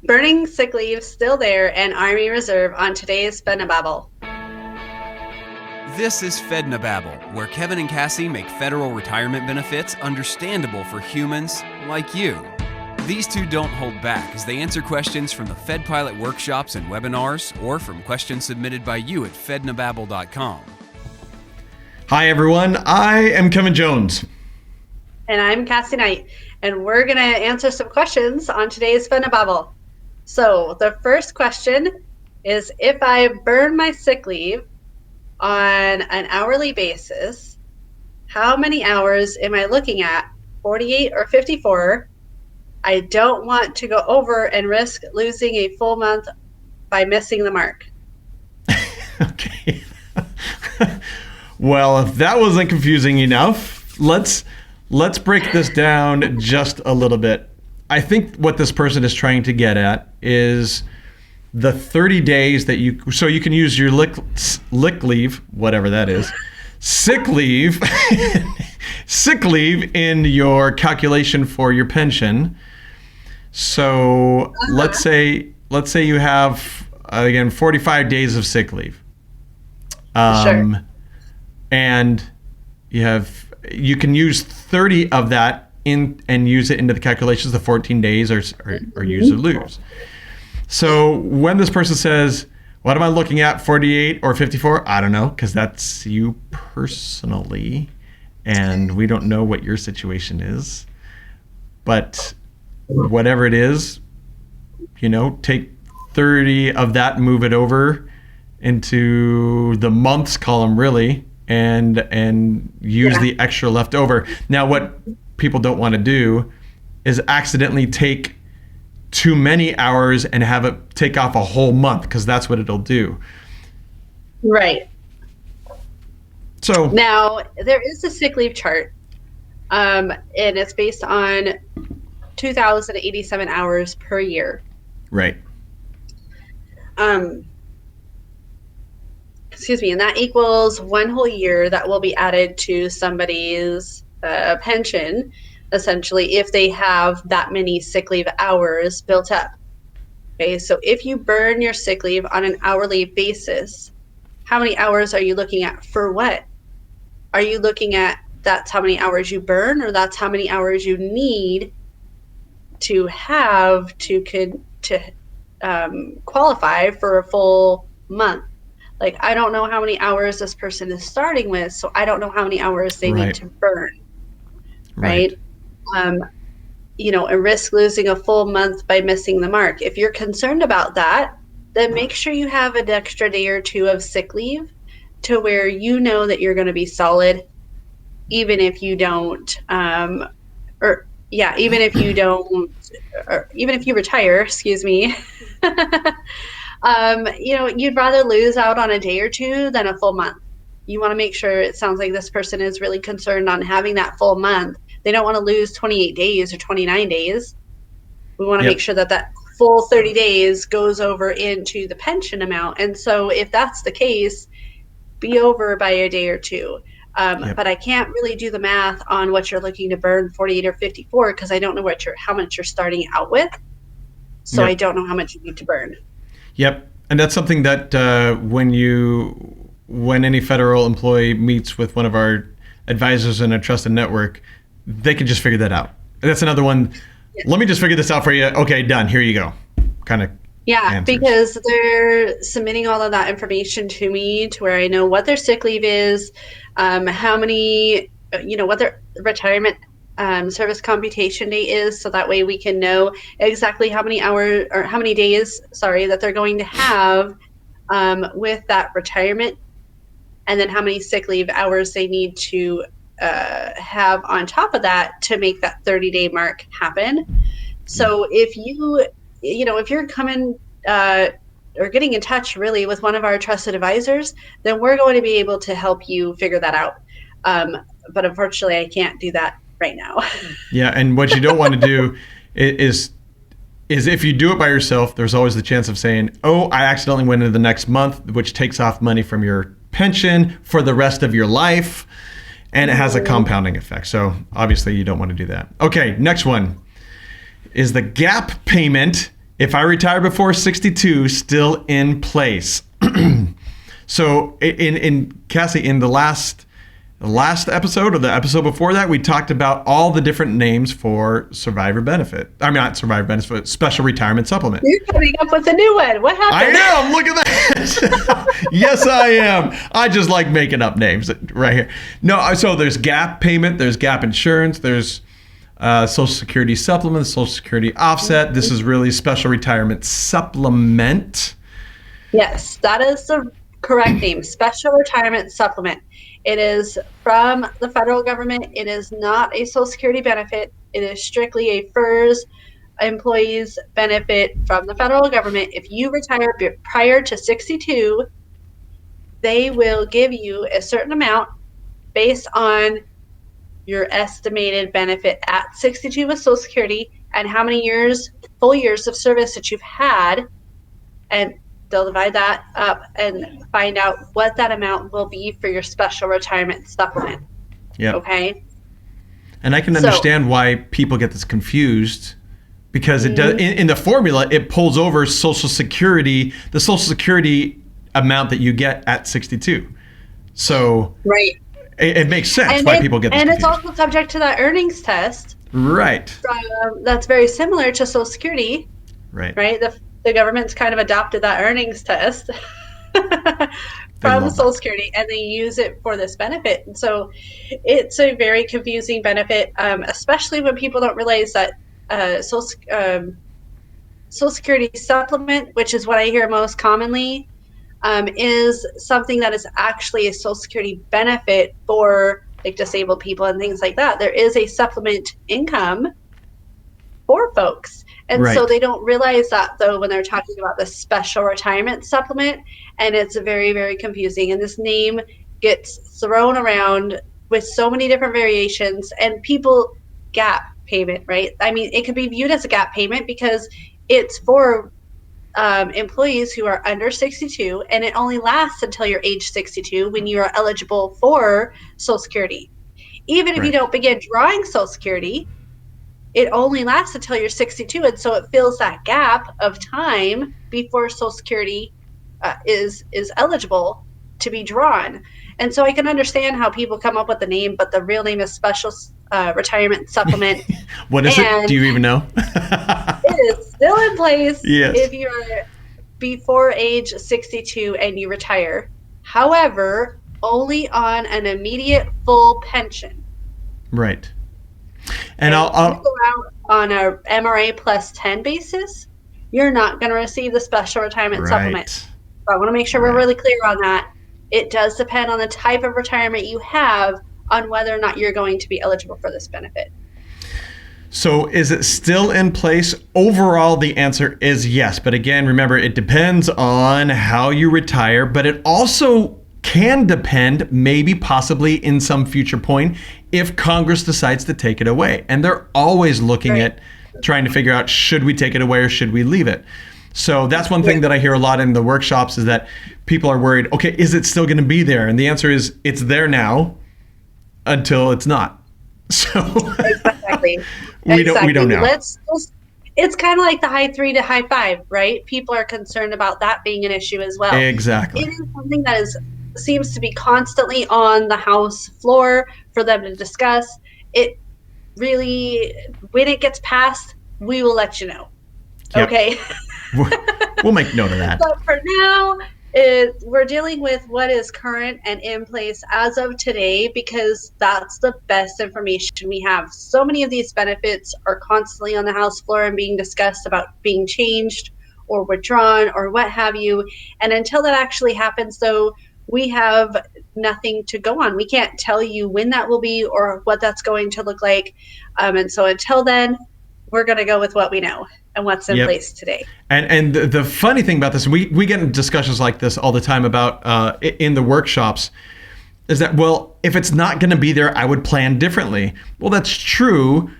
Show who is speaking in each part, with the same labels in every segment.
Speaker 1: Burning sick leave still there and Army Reserve on today's Babble.
Speaker 2: This is FednaBabble, where Kevin and Cassie make federal retirement benefits understandable for humans like you. These two don't hold back as they answer questions from the Fed Pilot workshops and webinars or from questions submitted by you at fednababble.com.
Speaker 3: Hi, everyone. I am Kevin Jones.
Speaker 1: And I'm Cassie Knight, and we're going to answer some questions on today's Babble. So the first question is, if I burn my sick leave on an hourly basis, how many hours am I looking at? 48 or 54? I don't want to go over and risk losing a full month by missing the mark.
Speaker 3: Okay. Well, if that wasn't confusing enough, let's break this down just a little bit. I think what this person is trying to get at is the 30 days that you can use your lick leave, whatever that is, sick leave in your calculation for your pension. So let's say you have again 45 days of sick leave.
Speaker 1: Sure.
Speaker 3: And you can use 30 of that and use it into the calculations, the 14 days or use or lose. So when this person says, what am I looking at, 48 or 54? I don't know, because that's you personally, and we don't know what your situation is. But whatever it is, take 30 of that, move it over into the months column, really, and use the extra left over. Now, what people don't want to do is accidentally take too many hours and have it take off a whole month, because that's what it'll do.
Speaker 1: Right.
Speaker 3: So
Speaker 1: now there is a sick leave chart, and it's based on 2,087 hours per year.
Speaker 3: Right.
Speaker 1: Excuse me, and that equals one whole year that will be added to somebody's pension, essentially, if they have that many sick leave hours built up. Okay, so if you burn your sick leave on an hourly basis, how many hours are you looking at for what? Are you looking at that's how many hours you burn, or that's how many hours you need to have to qualify for a full month? Like, I don't know how many hours this person is starting with, so I don't know how many hours they need to burn. Right? And risk losing a full month by missing the mark. If you're concerned about that, then make sure you have an extra day or two of sick leave to where you know that you're going to be solid, even if you don't, even if you retire, excuse me. You'd rather lose out on a day or two than a full month. You want to make sure, it sounds like this person is really concerned on having that full month. They don't want to lose 28 days or 29 days. We want to make sure that full 30 days goes over into the pension amount. And so if that's the case, be over by a day or two. But I can't really do the math on what you're looking to burn, 48 or 54, because I don't know how much you're starting out with. So I don't know how much you need to burn.
Speaker 3: Yep. And that's something that when any federal employee meets with one of our advisors in a trusted network, they can just figure that out. That's another one. Yeah. Let me just figure this out for you. Okay, done. Here you go. Kind of.
Speaker 1: Yeah,
Speaker 3: answers.
Speaker 1: Because they're submitting all of that information to me to where I know what their sick leave is, how many, what their retirement service computation date is, so that way we can know exactly how many hours or how many days, that they're going to have with that retirement, and then how many sick leave hours they need to have on top of that to make that 30-day mark happen. So if you're coming or getting in touch really with one of our trusted advisors, then we're going to be able to help you figure that out. But unfortunately, I can't do that right now.
Speaker 3: Yeah, and what you don't want to do is if you do it by yourself, there's always the chance of saying, oh, I accidentally went into the next month, which takes off money from your pension for the rest of your life, and it has a compounding effect. So obviously you don't want to do that. Okay, next one. Is the gap payment If I retire before 62, still in place. So in Cassie, in the last episode or the episode before that, we talked about all the different names for survivor benefit. I mean, not survivor benefit, special retirement supplement.
Speaker 1: You're coming up with a new one. What happened?
Speaker 3: I am. Look at that. Yes, I am. I just like making up names right here. No, so there's gap payment, there's gap insurance, there's Social Security supplement, Social Security offset. This is really special retirement supplement.
Speaker 1: Yes, that is the correct name, Special Retirement Supplement. It is from the federal government. It is not a Social Security benefit. It is strictly a FERS employees benefit from the federal government. If you retire prior to 62, they will give you a certain amount based on your estimated benefit at 62 with Social Security and how many years, full years of service that you've had, and they'll divide that up and find out what that amount will be for your special retirement supplement.
Speaker 3: Yeah.
Speaker 1: Okay.
Speaker 3: And I can understand why people get this confused, because it does in the formula, it pulls over Social Security, the Social Security amount that you get at 62. So
Speaker 1: right.
Speaker 3: It makes sense why people get this
Speaker 1: and
Speaker 3: confused.
Speaker 1: it's also subject to that earnings test.
Speaker 3: Right.
Speaker 1: That's very similar to Social Security.
Speaker 3: Right.
Speaker 1: Right. The government's kind of adopted that earnings test from Social Security, and they use it for this benefit. And so it's a very confusing benefit, especially when people don't realize that Social Security supplement, which is what I hear most commonly, is something that is actually a Social Security benefit for like disabled people and things like that. There is a supplement income for folks. And so they don't realize that, though, when they're talking about the special retirement supplement. And it's very, very confusing. And this name gets thrown around with so many different variations. And people, gap payment, right? I mean, it could be viewed as a gap payment because it's for employees who are under 62. And it only lasts until you're age 62 when you are eligible for Social Security. Even if you don't begin drawing Social Security, it only lasts until you're 62, and so it fills that gap of time before Social Security is eligible to be drawn. And so I can understand how people come up with the name, but the real name is Special Retirement Supplement.
Speaker 3: What is it? Do you even know?
Speaker 1: It is still in place if you're before age 62 and you retire. However, only on an immediate full pension.
Speaker 3: Right. And
Speaker 1: I'll go out on a MRA plus 10 basis, you're not going to receive the special retirement supplement. So I want to make sure we're really clear on that. It does depend on the type of retirement you have on whether or not you're going to be eligible for this benefit.
Speaker 3: So is it still in place? Overall, the answer is yes. But again, remember, it depends on how you retire, but it also can depend, maybe possibly in some future point, if Congress decides to take it away. And they're always looking at trying to figure out, should we take it away or should we leave it? So that's one thing that I hear a lot in the workshops is that people are worried, okay, is it still going to be there? And the answer is it's there now until it's not. So
Speaker 1: exactly.
Speaker 3: we don't know.
Speaker 1: It's kind of like the high 3 to high 5, right? People are concerned about that being an issue as well.
Speaker 3: Exactly.
Speaker 1: It is something that seems to be constantly on the House floor for them to discuss. It really, when it gets passed, we will let you know.
Speaker 3: Yep.
Speaker 1: Okay.
Speaker 3: We'll make note of that.
Speaker 1: But for now, we're dealing with what is current and in place as of today, because that's the best information we have. So many of these benefits are constantly on the House floor and being discussed about being changed or withdrawn or what have you. And until that actually happens, though, we have nothing to go on. We can't tell you when that will be or what that's going to look like. And so until then, we're going to go with what we know and what's in place today.
Speaker 3: And the funny thing about this, we get in discussions like this all the time about in the workshops, is that, well, if it's not going to be there, I would plan differently. Well, that's true,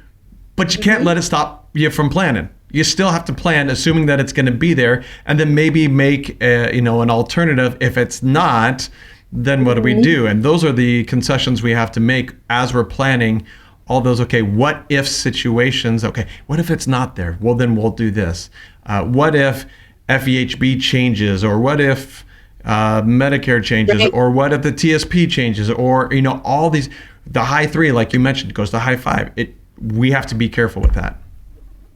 Speaker 3: but you can't let it stop you from planning. You still have to plan, assuming that it's going to be there, and then maybe make an alternative. If it's not, then what do we do? And those are the concessions we have to make as we're planning all those, okay, what if situations. Okay, what if it's not there? Well, then we'll do this. What if FEHB changes, or what if Medicare changes,
Speaker 1: Right.
Speaker 3: or what if the TSP changes, or all these, the high 3, like you mentioned, goes to high 5. We have to be careful with that.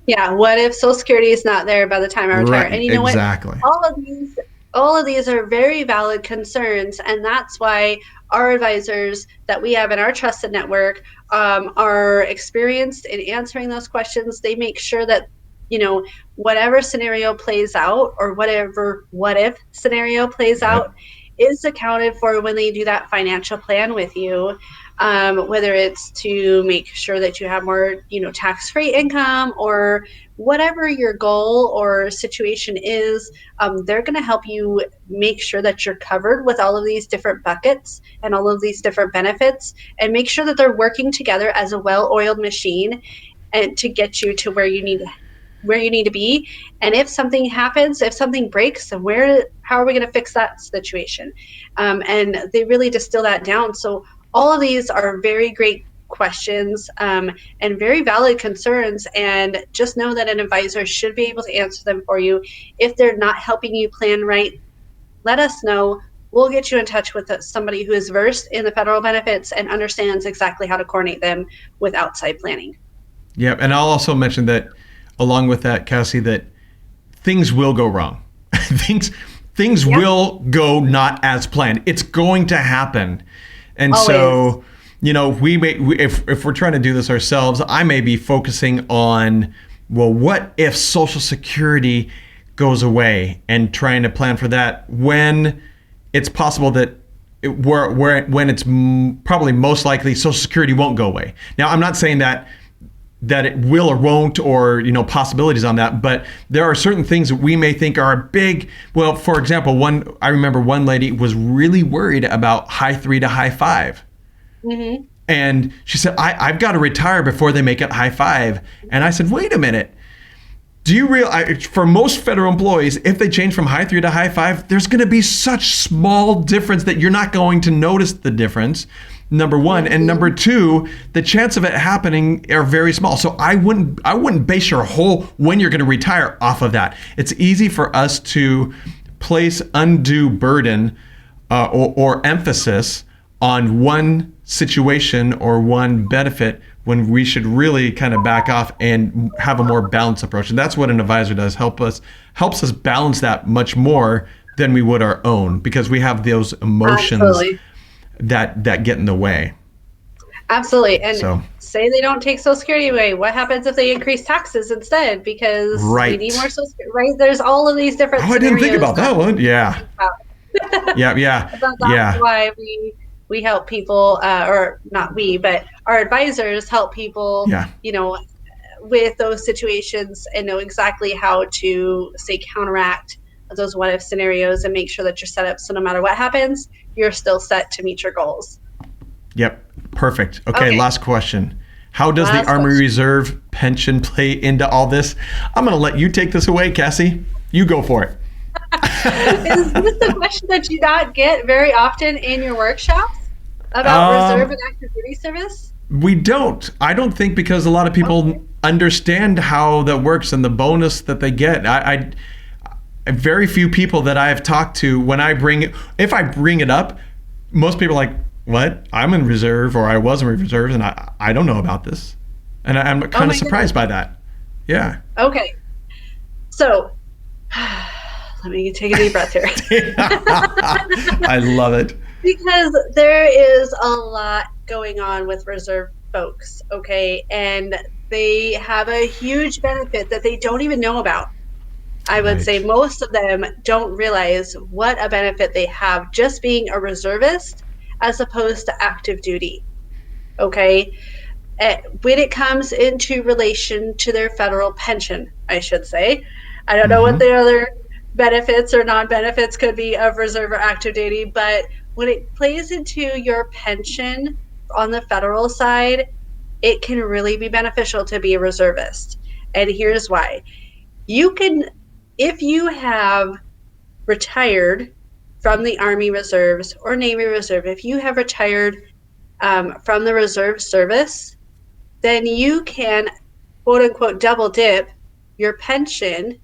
Speaker 1: Yeah, what if Social Security is not there by the time I retire?
Speaker 3: Right,
Speaker 1: And you know
Speaker 3: exactly.
Speaker 1: what? All of these are very valid concerns, and that's why our advisors that we have in our trusted network are experienced in answering those questions. They make sure that whatever scenario plays out, or whatever what if scenario plays
Speaker 3: Yep.
Speaker 1: out, is accounted for when they do that financial plan with you. Whether it's to make sure that you have more, tax-free income, or whatever your goal or situation is, they're going to help you make sure that you're covered with all of these different buckets and all of these different benefits, and make sure that they're working together as a well-oiled machine, and to get you to where you need to be. And if something happens, if something breaks, then how are we going to fix that situation? And they really distill that down. So all of these are very great questions, and very valid concerns. And just know that an advisor should be able to answer them for you. If they're not helping you plan right, let us know. We'll get you in touch with somebody who is versed in the federal benefits and understands exactly how to coordinate them with outside planning.
Speaker 3: Yeah, and I'll also mention that, along with that, Cassie, that things will go wrong. things will go not as planned. It's going to happen. And
Speaker 1: Always.
Speaker 3: so, if we're trying to do this ourselves, I may be focusing on, well, what if Social Security goes away, and trying to plan for that when it's possible that when it's probably most likely Social Security won't go away. Now, I'm not saying that it will or won't, or possibilities on that, but there are certain things that we may think are big. Well, for example, I remember one lady was really worried about high 3 to high 5.
Speaker 1: Mm-hmm.
Speaker 3: And she said, I've got to retire before they make it high 5. And I said, wait a minute. Do you realize, for most federal employees, if they change from high 3 to high 5, there's going to be such small difference that you're not going to notice the difference, number one. And number two, the chance of it happening are very small. So I wouldn't base your whole when you're going to retire off of that. It's easy for us to place undue burden or emphasis on one situation or one benefit, when we should really kind of back off and have a more balanced approach. And that's what an advisor does, helps us balance that much more than we would our own, because we have those emotions
Speaker 1: Absolutely.
Speaker 3: that get in the way.
Speaker 1: Absolutely. And say they don't take Social Security away, what happens if they increase taxes instead? Because we need more Social Security, right? There's all of these different
Speaker 3: scenarios. I didn't think about that one. Yeah. Yeah.
Speaker 1: That's why we help people, or not we, but our advisors help people, with those situations, and know exactly how to, say, counteract those what if scenarios, and make sure that you're set up so no matter what happens, you're still set to meet your goals.
Speaker 3: Yep. Perfect. Okay. Last question. How does the Army Reserve pension play into all this? I'm going to let you take this away, Cassie. You go for it.
Speaker 1: Is this a question that you not get very often in your workshops about reserve and active duty service?
Speaker 3: We don't. I don't think, because a lot of people understand how that works and the bonus that they get. I very few people that I've talked to, if I bring it up, most people are like, what? I'm in reserve, or I was in reserve, and I don't know about this. And I'm kind of surprised by that. Yeah.
Speaker 1: Okay. So let me take a deep breath here.
Speaker 3: I love it.
Speaker 1: Because there is a lot going on with reserve folks, okay? And they have a huge benefit that they don't even know about. I would say most of them don't realize what a benefit they have just being a reservist as opposed to active duty, okay? When it comes into relation to their federal pension, I should say. I don't know what the other benefits or non-benefits could be of reserve or active duty, but when it plays into your pension on the federal side, it can really be beneficial to be a reservist. And here's why. You can, if you have retired from the Army Reserves or Navy Reserve, if you have retired from the reserve service, then you can, quote unquote, double dip your pension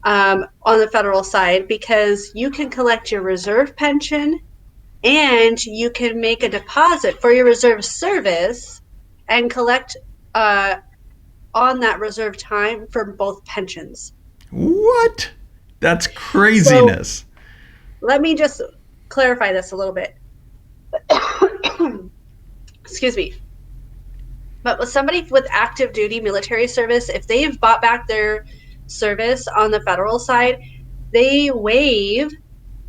Speaker 1: on the federal side, because you can collect your reserve pension and you can make a deposit for your reserve service and collect on that reserve time for both pensions.
Speaker 3: What? That's craziness.
Speaker 1: So, let me just clarify this a little bit. Excuse me. But with somebody with active duty military service, if they've bought back their service on the federal side, they waive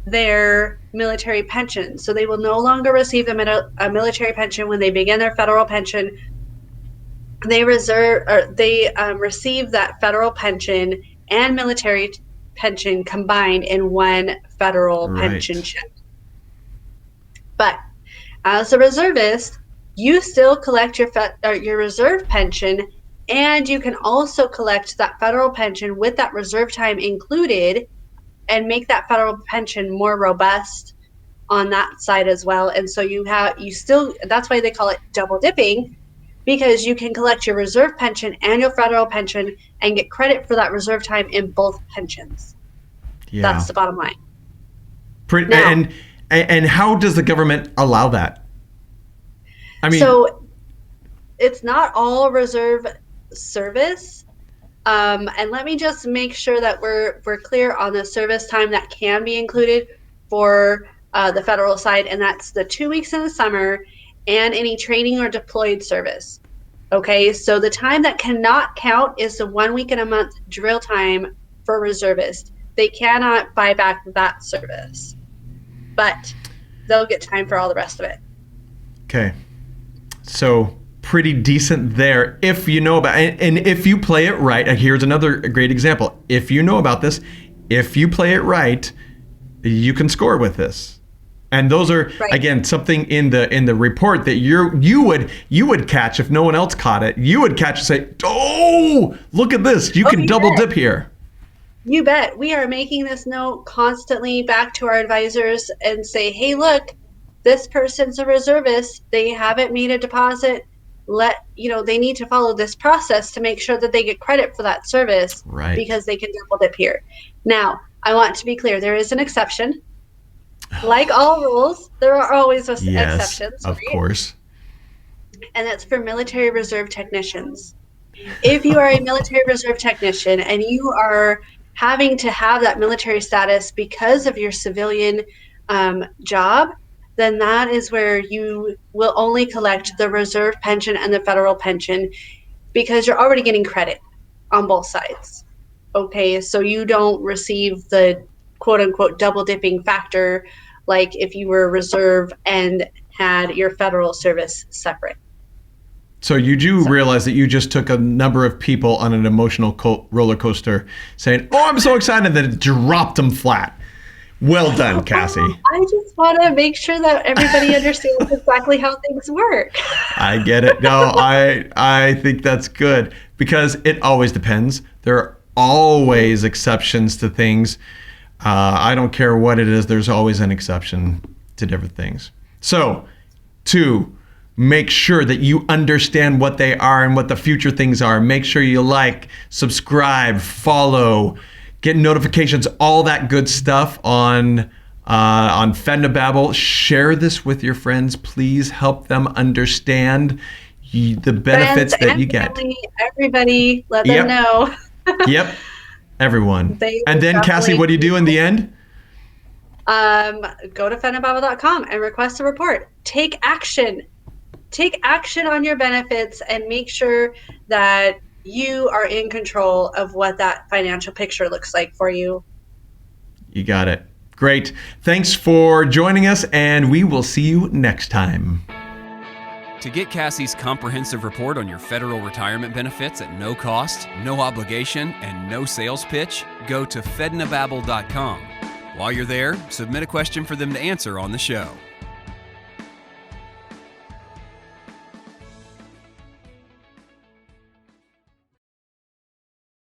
Speaker 1: their military pension. So they will no longer receive a military pension when they begin their federal pension. They receive that federal pension and military pension combined in one federal pension check. But as a reservist, you still collect your reserve pension, and you can also collect that federal pension with that reserve time included and make that federal pension more robust on that side as well. And so that's why they call it double dipping, because you can collect your reserve pension and your federal pension and get credit for that reserve time in both pensions. Yeah. That's the bottom line.
Speaker 3: And how does the government allow that? I mean,
Speaker 1: so it's not all reserve service. And let me just make sure that we're clear on the service time that can be included for the federal side, and that's the 2 weeks in the summer and any training or deployed service. Okay, so the time that cannot count is the 1 week in a month drill time for reservists. They cannot buy back that service, but they'll get time for all the rest of it.
Speaker 3: Okay, so pretty decent there if you know about it. And if you play it right, here's another great example. If you know about this, if you play it right, you can score with this. And those are again something in the report that you would catch if no one else caught it. You would catch and say, "Oh, look at this! You can double dip here."
Speaker 1: You bet. We are making this note constantly back to our advisors and say, "Hey, look, this person's a reservist. They haven't made a deposit. They need to follow this process to make sure that they get credit for that service, because they can double dip here." Now, I want to be clear. There is an exception. Like all rules, there are always exceptions.
Speaker 3: Of course.
Speaker 1: And that's for military reserve technicians. If you are a military reserve technician and you are having to have that military status because of your civilian job, then that is where you will only collect the reserve pension and the federal pension, because you're already getting credit on both sides. Okay, so you don't receive the quote unquote double dipping factor like if you were reserve and had your federal service separate.
Speaker 3: So you do realize that you just took a number of people on an emotional roller coaster saying, "Oh, I'm so excited," that it dropped them flat. Well done, Cassie.
Speaker 1: I just want to make sure that everybody understands exactly how things work.
Speaker 3: I get it. No, I think that's good, because it always depends. There are always exceptions to things. I don't care what it is. There's always an exception to different things. So, to make sure that you understand what they are and what the future things are, make sure you like, subscribe, follow, get notifications, all that good stuff on FedNaBabble. Share this with your friends. Please help them understand the benefits that you get.
Speaker 1: Everybody, let them know.
Speaker 3: Yep. Everyone. And then, Cassie, what do you do in the end?
Speaker 1: Go to FedNaBabble.com and request a report. Take action. Take action on your benefits and make sure that you are in control of what that financial picture looks like for you.
Speaker 3: You got it. Great. Thanks for joining us, and we will see you next time.
Speaker 2: To get Cassie's comprehensive report on your federal retirement benefits at no cost, no obligation, and no sales pitch, go to FedNaBabble.com. While you're there, submit a question for them to answer on the show.